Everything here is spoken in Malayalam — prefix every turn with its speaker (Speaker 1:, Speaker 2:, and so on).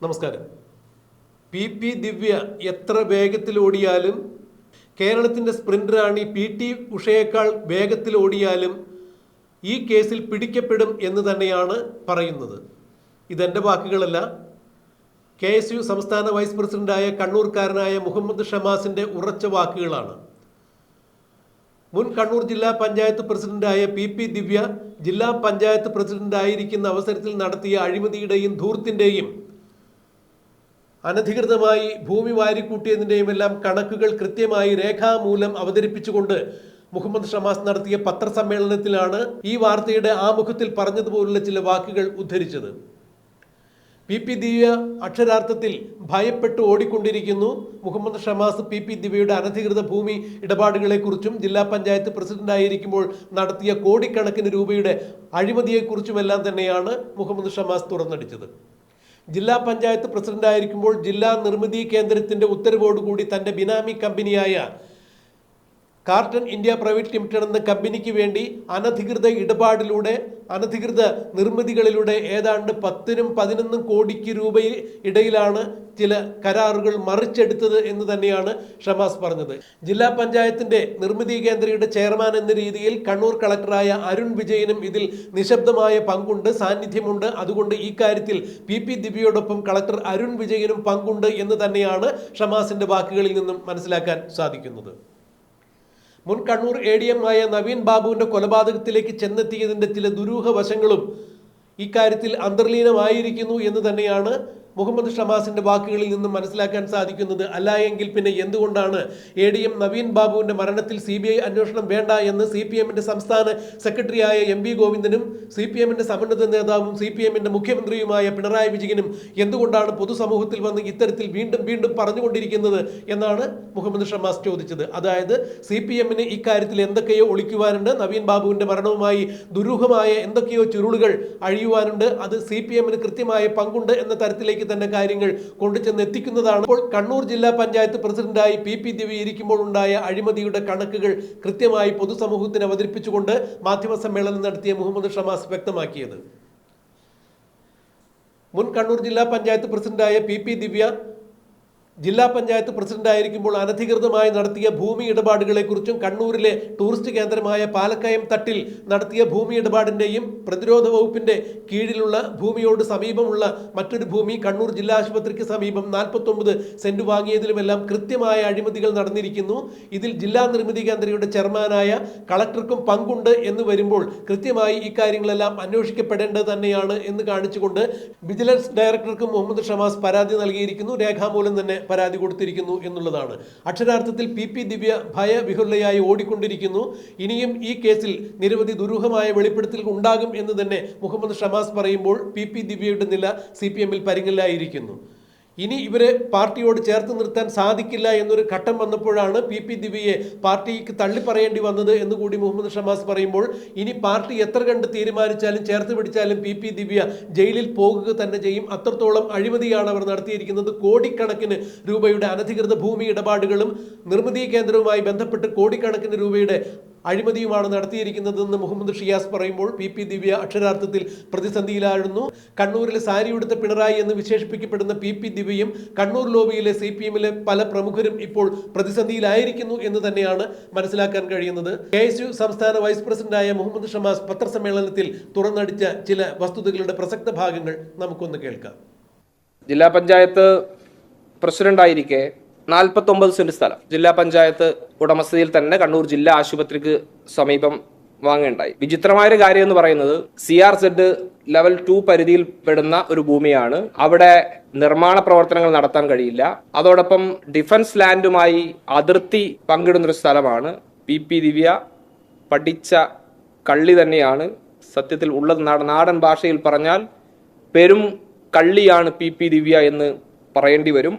Speaker 1: നമസ്കാരം. പി ദിവ്യ എത്ര വേഗത്തിൽ ഓടിയാലും, കേരളത്തിൻ്റെ സ്പ്രിൻ്റർ റാണി PT ഉഷയേക്കാൾ വേഗത്തിൽ ഓടിയാലും ഈ കേസിൽ പിടിക്കപ്പെടും എന്ന് തന്നെയാണ് പറയുന്നത്. ഇതെൻ്റെ വാക്കുകളല്ല, KSU സംസ്ഥാന വൈസ് പ്രസിഡന്റായ കണ്ണൂർക്കാരനായ മുഹമ്മദ് ഷമാസിൻ്റെ ഉറച്ച വാക്കുകളാണ്. മുൻ കണ്ണൂർ ജില്ലാ പഞ്ചായത്ത് പ്രസിഡന്റായ പി ദിവ്യ ജില്ലാ പഞ്ചായത്ത് പ്രസിഡന്റായിരിക്കുന്ന അവസരത്തിൽ നടത്തിയ അഴിമതിയുടെയും ധൂർത്തിൻ്റെയും അനധികൃതമായി ഭൂമി വാരിക്കൂട്ടിയതിൻ്റെയും എല്ലാം കണക്കുകൾ കൃത്യമായി രേഖാമൂലം അവതരിപ്പിച്ചുകൊണ്ട് മുഹമ്മദ് ഷമാസ് നടത്തിയ പത്രസമ്മേളനത്തിലാണ് ഈ വാർത്തയുടെ ആമുഖത്തിൽ പറഞ്ഞതുപോലുള്ള ചില വാക്കുകൾ ഉദ്ധരിച്ചത്. പി ദിവ്യ അക്ഷരാർത്ഥത്തിൽ ഭയപ്പെട്ട് ഓടിക്കൊണ്ടിരിക്കുന്നു. മുഹമ്മദ് ഷമാസ് പി ദിവ്യയുടെ അനധികൃത ഭൂമി ഇടപാടുകളെക്കുറിച്ചും ജില്ലാ പഞ്ചായത്ത് പ്രസിഡന്റായിരിക്കുമ്പോൾ നടത്തിയ കോടിക്കണക്കിന് രൂപയുടെ അഴിമതിയെക്കുറിച്ചുമെല്ലാം തന്നെയാണ് മുഹമ്മദ് ഷമാസ് തുറന്നടിച്ചത്. ജില്ലാ പഞ്ചായത്ത് പ്രസിഡന്റായിരിക്കുമ്പോൾ ജില്ലാ നിർമ്മിതി കേന്ദ്രത്തിൻ്റെ ഉത്തരവോടുകൂടി തൻ്റെ ബിനാമി കമ്പനിയായ കാർട്ടൺ ഇന്ത്യ പ്രൈവറ്റ് ലിമിറ്റഡ് എന്ന കമ്പനിക്ക് വേണ്ടി അനധികൃത ഇടപാടിലൂടെ, അനധികൃത നിർമ്മിതികളിലൂടെ ഏതാണ്ട് 10-11 കോടിക്ക് രൂപ ഇടയിലാണ് ചില കരാറുകൾ മറിച്ചെടുത്തത് എന്ന് തന്നെയാണ് ഷമാസ് പറഞ്ഞത്. ജില്ലാ പഞ്ചായത്തിൻ്റെ നിർമ്മിതി കേന്ദ്രയുടെ ചെയർമാൻ എന്ന രീതിയിൽ കണ്ണൂർ കളക്ടറായ അരുൺ വിജയനും ഇതിൽ നിശബ്ദമായ പങ്കുണ്ട്, സാന്നിധ്യമുണ്ട്. അതുകൊണ്ട് ഈ കാര്യത്തിൽ പി ദിവ്യയോടൊപ്പം കളക്ടർ അരുൺ വിജയനും പങ്കുണ്ട് എന്ന് തന്നെയാണ് ഷമാസിൻ്റെ വാക്കുകളിൽ നിന്നും മനസ്സിലാക്കാൻ സാധിക്കുന്നത്. മുൻ കണ്ണൂർ ADM ആയ നവീൻ ബാബുവിൻ്റെ കൊലപാതകത്തിലേക്ക് ചെന്നെത്തിയതിൻ്റെ ചില ദുരൂഹ വശങ്ങളും ഇക്കാര്യത്തിൽ അന്തർലീനമായിരിക്കുന്നു എന്ന് തന്നെയാണ് മുഹമ്മദ് ഷമാസിൻ്റെ വാക്കുകളിൽ നിന്നും മനസ്സിലാക്കാൻ സാധിക്കുന്നത്. അല്ല എങ്കിൽ പിന്നെ എന്തുകൊണ്ടാണ് ADM നവീൻ ബാബുവിൻ്റെ മരണത്തിൽ CBI അന്വേഷണം വേണ്ട എന്ന് CPMൻ്റെ സംസ്ഥാന സെക്രട്ടറിയായ MV ഗോവിന്ദനും CPMൻ്റെ സമുന്നത നേതാവും CPMൻ്റെ മുഖ്യമന്ത്രിയുമായ പിണറായി വിജയനും എന്തുകൊണ്ടാണ് പൊതുസമൂഹത്തിൽ വന്ന് ഇത്തരത്തിൽ വീണ്ടും പറഞ്ഞുകൊണ്ടിരിക്കുന്നത് എന്നാണ് മുഹമ്മദ് ഷമാസ് ചോദിച്ചത്. അതായത് CPMന് ഇക്കാര്യത്തിൽ എന്തൊക്കെയോ ഒളിക്കുവാനുണ്ട്, നവീൻ ബാബുവിൻ്റെ മരണവുമായി ദുരൂഹമായ എന്തൊക്കെയോ ചുരുളുകൾ അഴിയുവാനുണ്ട്, അത് CPMന് കൃത്യമായ പങ്കുണ്ട് എന്ന തരത്തിലേക്ക് തന്നെ കാര്യങ്ങൾ കൊണ്ടുചെന്ന് എത്തിക്കുന്നതാണ്. ഇപ്പോൾ കണ്ണൂർ ജില്ലാ പഞ്ചായത്ത് പ്രസിഡന്റായി പി ദിവ്യ ഇരിക്കുമ്പോൾ ഉണ്ടായ അഴിമതിയുടെ കണക്കുകൾ കൃത്യമായി പൊതുസമൂഹത്തിന് അവതരിപ്പിച്ചുകൊണ്ട് മാധ്യമ സമ്മേളനം നടത്തിയ മുഹമ്മദ് ഷമാസ് വ്യക്തമാക്കിയത്. മുൻ കണ്ണൂർ ജില്ലാ പഞ്ചായത്ത് പ്രസിഡന്റായ പി ദിവ്യ ജില്ലാ പഞ്ചായത്ത് പ്രസിഡന്റായിരിക്കുമ്പോൾ അനധികൃതമായി നടത്തിയ ഭൂമി ഇടപാടുകളെക്കുറിച്ചും കണ്ണൂരിലെ ടൂറിസ്റ്റ് കേന്ദ്രമായ പാലക്കയം തട്ടിൽ നടത്തിയ ഭൂമി ഇടപാടിൻ്റെയും പ്രതിരോധ വകുപ്പിൻ്റെ കീഴിലുള്ള ഭൂമിയോട് സമീപമുള്ള മറ്റൊരു ഭൂമി കണ്ണൂർ ജില്ലാ ആശുപത്രിക്ക് സമീപം 49 സെന്റ് വാങ്ങിയതിലുമെല്ലാം കൃത്യമായ അഴിമതികൾ നടന്നിരിക്കുന്നു. ഇതിൽ ജില്ലാ നിർമ്മിതി കേന്ദ്രയുടെ ചെയർമാനായ കളക്ടർക്കും പങ്കുണ്ട് എന്ന് വരുമ്പോൾ കൃത്യമായി ഇക്കാര്യങ്ങളെല്ലാം അന്വേഷിക്കപ്പെടേണ്ടത് തന്നെയാണ് എന്ന് കാണിച്ചുകൊണ്ട് വിജിലൻസ് ഡയറക്ടർക്കും മുഹമ്മദ് ഷമാസ് പരാതി നൽകിയിരിക്കുന്നു. രേഖാമൂലം തന്നെ പരാതി കൊടുത്തിരിക്കുന്നു എന്നുള്ളതാണ്. അക്ഷരാർത്ഥത്തിൽ പി ദിവ്യ ഭയവിഹുലയായി ഓടിക്കൊണ്ടിരിക്കുന്നു. ഇനിയും ഈ കേസിൽ നിരവധി ദുരൂഹമായ വെളിപ്പെടുത്തൽ ഉണ്ടാകും എന്ന് തന്നെ മുഹമ്മദ് ഷമാസ് പറയുമ്പോൾ പി ദിവ്യയുടെ നില CPMൽ പരിങ്ങലായിരിക്കുന്നു. ഇനി ഇവരെ പാർട്ടിയോട് ചേർത്ത് നിർത്താൻ സാധിക്കില്ല എന്നൊരു ഘട്ടം വന്നപ്പോഴാണ് പി ദിവ്യയെ പാർട്ടിക്ക് തള്ളിപ്പറയേണ്ടി വന്നത് എന്നുകൂടി മുഹമ്മദ് ഷമാസ് പറയുമ്പോൾ ഇനി പാർട്ടി എത്ര കണ്ട് തീരുമാനിച്ചാലും ചേർത്ത് പിടിച്ചാലും പി ദിവ്യ ജയിലിൽ പോകുക തന്നെ ചെയ്യും. അത്രത്തോളം അഴിമതിയാണ് അവർ നടത്തിയിരിക്കുന്നത്. കോടിക്കണക്കിന് രൂപയുടെ അനധികൃത ഭൂമി ഇടപാടുകളും നിർമ്മിതി കേന്ദ്രവുമായി ബന്ധപ്പെട്ട് കോടിക്കണക്കിന് രൂപയുടെ അഴിമതിയുമാണ് നടത്തിയിരിക്കുന്നതെന്ന് മുഹമ്മദ് ഷിയാസ് പറയുമ്പോൾ പി ദിവ്യ അക്ഷരാർത്ഥത്തിൽ പ്രതിസന്ധിയിലായിരുന്നു. കണ്ണൂരിലെ സാരിയുടുത്ത പിണറായി എന്ന് വിശേഷിപ്പിക്കപ്പെടുന്ന പി ദിവ്യയും കണ്ണൂർ ലോബിയിലെ CPMലെ പല പ്രമുഖരും ഇപ്പോൾ പ്രതിസന്ധിയിലായിരിക്കുന്നു എന്ന് തന്നെയാണ് മനസ്സിലാക്കാൻ കഴിയുന്നത്. KSU സംസ്ഥാന വൈസ് പ്രസിഡന്റായ മുഹമ്മദ് ഷമാസ് പത്രസമ്മേളനത്തിൽ തുറന്നടിച്ച ചില വസ്തുതകളുടെ പ്രസക്ത ഭാഗങ്ങൾ നമുക്കൊന്ന് കേൾക്കാം.
Speaker 2: ജില്ലാ പഞ്ചായത്ത് പ്രസിഡന്റായിരിക്കെ 49 സെന്റ് സ്ഥലം ജില്ലാ പഞ്ചായത്ത് ഉടമസ്ഥതയിൽ തന്നെ കണ്ണൂർ ജില്ലാ ആശുപത്രിക്ക് സമീപം വാങ്ങേണ്ടായി. വിചിത്രമായൊരു കാര്യം എന്ന് പറയുന്നത് CRZ ലെവൽ 2 പരിധിയിൽ പെടുന്ന ഒരു ഭൂമിയാണ്. അവിടെ നിർമ്മാണ പ്രവർത്തനങ്ങൾ നടത്താൻ കഴിയില്ല. അതോടൊപ്പം ഡിഫൻസ് ലാൻഡുമായി അതിർത്തി പങ്കിടുന്നൊരു സ്ഥലമാണ്. പി ദിവ്യ പഠിച്ച കള്ളി തന്നെയാണ് സത്യത്തിൽ ഉള്ളത്. നാടൻ ഭാഷയിൽ പറഞ്ഞാൽ പെരും കള്ളിയാണ് പി ദിവ്യ എന്ന് പറയേണ്ടി വരും.